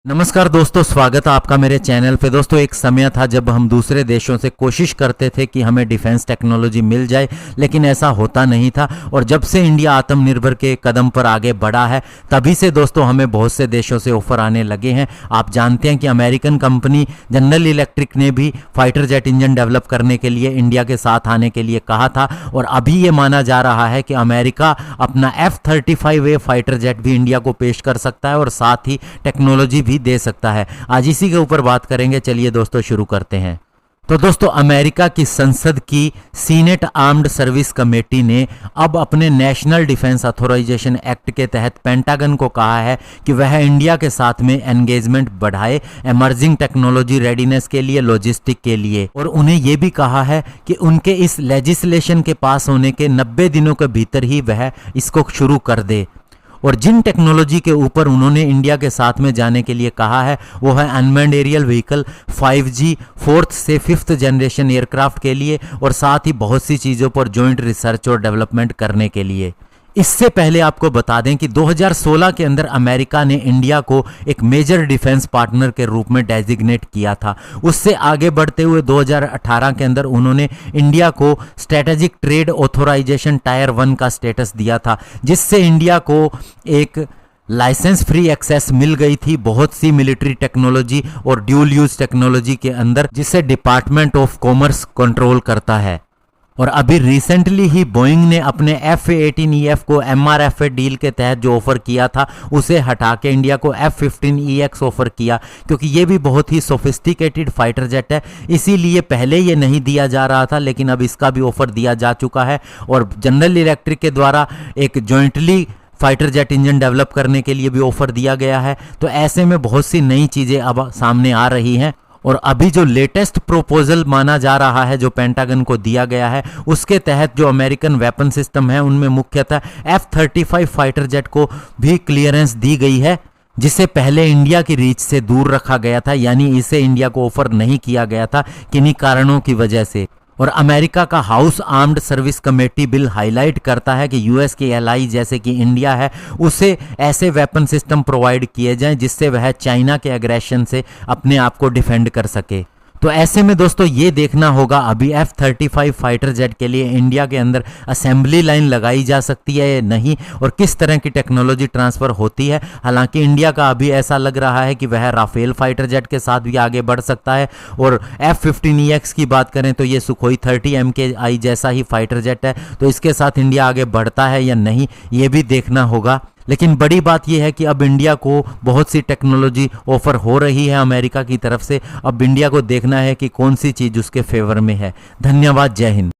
नमस्कार दोस्तों, स्वागत है आपका मेरे चैनल पे। दोस्तों, एक समय था जब हम दूसरे देशों से कोशिश करते थे कि हमें डिफेंस टेक्नोलॉजी मिल जाए, लेकिन ऐसा होता नहीं था। और जब से इंडिया आत्मनिर्भर के कदम पर आगे बढ़ा है, तभी से दोस्तों हमें बहुत से देशों से ऑफर आने लगे हैं। आप जानते हैं कि अमेरिकन कंपनी जनरल इलेक्ट्रिक ने भी फाइटर जेट इंजन डेवलप करने के लिए इंडिया के साथ आने के लिए कहा था। और अभी ये माना जा रहा है कि अमेरिका अपना F-35A फाइटर जेट भी इंडिया को पेश कर सकता है और साथ ही टेक्नोलॉजी भी दे सकता है। आज इसी के ऊपर बात करेंगे। चलिए दोस्तों शुरू करते हैं। तो दोस्तों, अमेरिका की संसद की सीनेट आर्म्ड सर्विस कमेटी ने अब अपने नेशनल डिफेंस ऑथराइजेशन एक्ट के तहत पेंटागन को कहा है कि वह इंडिया के साथ में एंगेजमेंट बढ़ाए इमर्जिंग टेक्नोलॉजी रेडीनेस के लिए, लॉजिस्टिक के लिए। और उन्हें यह भी कहा है कि उनके इस लेजिस्लेशन के पास होने के 90 दिनों के भीतर ही वह इसको शुरू कर दे। और जिन टेक्नोलॉजी के ऊपर उन्होंने इंडिया के साथ में जाने के लिए कहा है वो है unmanned aerial vehicle, 5G, 4th से 5th जनरेशन एयरक्राफ्ट के लिए, और साथ ही बहुत सी चीज़ों पर जॉइंट रिसर्च और डेवलपमेंट करने के लिए। इससे पहले आपको बता दें कि 2016 के अंदर अमेरिका ने इंडिया को एक मेजर डिफेंस पार्टनर के रूप में डेजिग्नेट किया था। उससे आगे बढ़ते हुए 2018 के अंदर उन्होंने इंडिया को स्ट्रेटेजिक ट्रेड ऑथराइजेशन टायर 1 का स्टेटस दिया था, जिससे इंडिया को एक लाइसेंस फ्री एक्सेस मिल गई थी बहुत सी मिलिट्री टेक्नोलॉजी और ड्यूल यूज टेक्नोलॉजी के अंदर, जिसे डिपार्टमेंट ऑफ कॉमर्स कंट्रोल करता है। और अभी रिसेंटली ही बोइंग ने अपने F-18EF को MRFA डील के तहत जो ऑफर किया था उसे हटा के इंडिया को F-15EX ऑफर किया, क्योंकि ये भी बहुत ही सोफिस्टिकेटेड फाइटर जेट है। इसीलिए पहले ये नहीं दिया जा रहा था, लेकिन अब इसका भी ऑफर दिया जा चुका है। और जनरल इलेक्ट्रिक के द्वारा एक jointly fighter jet engine develop करने के लिए भी ऑफर दिया गया है। तो ऐसे में बहुत सी नई चीज़ें अब सामने आ रही हैं। और अभी जो लेटेस्ट प्रोपोजल माना जा रहा है जो पेंटागन को दिया गया है, उसके तहत जो अमेरिकन वेपन सिस्टम है उनमें मुख्यतः F-35 फाइटर जेट को भी क्लियरेंस दी गई है, जिसे पहले इंडिया की रीच से दूर रखा गया था, यानी इसे इंडिया को ऑफर नहीं किया गया था किन्हीं कारणों की वजह से। और अमेरिका का house armed service committee bill highlight करता है कि यूएस के एलाई जैसे कि इंडिया है, उसे ऐसे वेपन सिस्टम प्रोवाइड किए जाएं जिससे वह चाइना के एग्रेशन से अपने आप को डिफेंड कर सके। तो ऐसे में दोस्तों ये देखना होगा अभी F-35 फाइटर जेट के लिए इंडिया के अंदर असेंबली लाइन लगाई जा सकती है या नहीं, और किस तरह की टेक्नोलॉजी ट्रांसफ़र होती है। हालांकि इंडिया का अभी ऐसा लग रहा है कि वह राफेल फाइटर जेट के साथ भी आगे बढ़ सकता है। और F-15EX की बात करें तो ये सुखोई 30 MKI जैसा ही फाइटर जेट है, तो इसके साथ इंडिया आगे बढ़ता है या नहीं ये भी देखना होगा। लेकिन बड़ी बात यह है कि अब इंडिया को बहुत सी टेक्नोलॉजी ऑफर हो रही है अमेरिका की तरफ से। अब इंडिया को देखना है कि कौन सी चीज़ उसके फेवर में है। धन्यवाद, जय हिंद।